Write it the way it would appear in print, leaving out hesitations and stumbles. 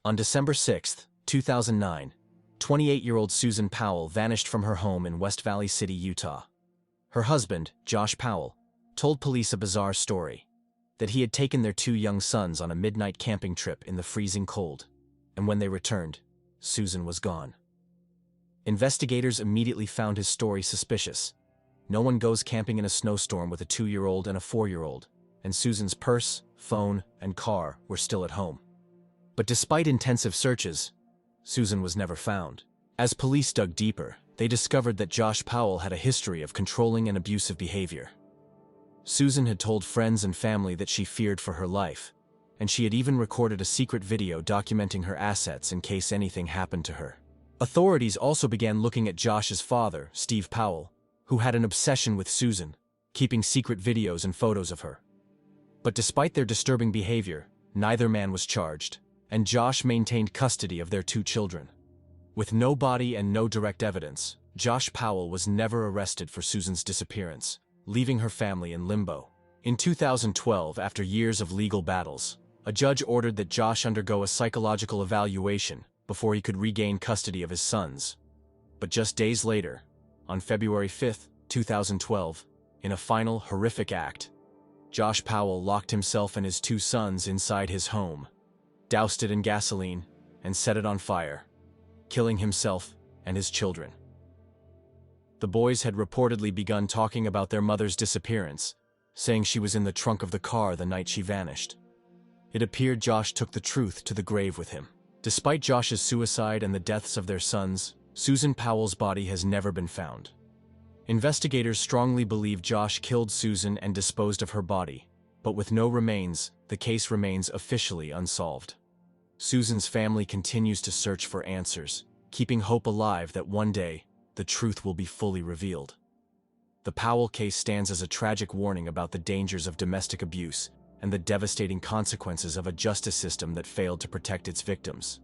On December 6, 2009, 28-year-old Susan Powell vanished from her home in West Valley City, Utah. Her husband, Josh Powell, told police a bizarre story, that he had taken their 2 young sons on a midnight camping trip in the freezing cold, and when they returned, Susan was gone. Investigators immediately found his story suspicious. No one goes camping in a snowstorm with a 2-year-old and a 4-year-old, and Susan's purse, phone, and car were still at home. But despite intensive searches, Susan was never found. As police dug deeper, they discovered that Josh Powell had a history of controlling and abusive behavior. Susan had told friends and family that she feared for her life, and she had even recorded a secret video documenting her assets in case anything happened to her. Authorities also began looking at Josh's father, Steve Powell, who had an obsession with Susan, keeping secret videos and photos of her. But despite their disturbing behavior, neither man was charged, and Josh maintained custody of their 2 children. With no body and no direct evidence, Josh Powell was never arrested for Susan's disappearance, leaving her family in limbo. In 2012, after years of legal battles, a judge ordered that Josh undergo a psychological evaluation before he could regain custody of his sons. But just days later, on February 5, 2012, in a final horrific act, Josh Powell locked himself and his 2 sons inside his home, doused it in gasoline, and set it on fire, killing himself and his children. The boys had reportedly begun talking about their mother's disappearance, saying she was in the trunk of the car the night she vanished. It appeared Josh took the truth to the grave with him. Despite Josh's suicide and the deaths of their sons, Susan Powell's body has never been found. Investigators strongly believe Josh killed Susan and disposed of her body, but with no remains, the case remains officially unsolved. Susan's family continues to search for answers, keeping hope alive that one day, the truth will be fully revealed. The Powell case stands as a tragic warning about the dangers of domestic abuse and the devastating consequences of a justice system that failed to protect its victims.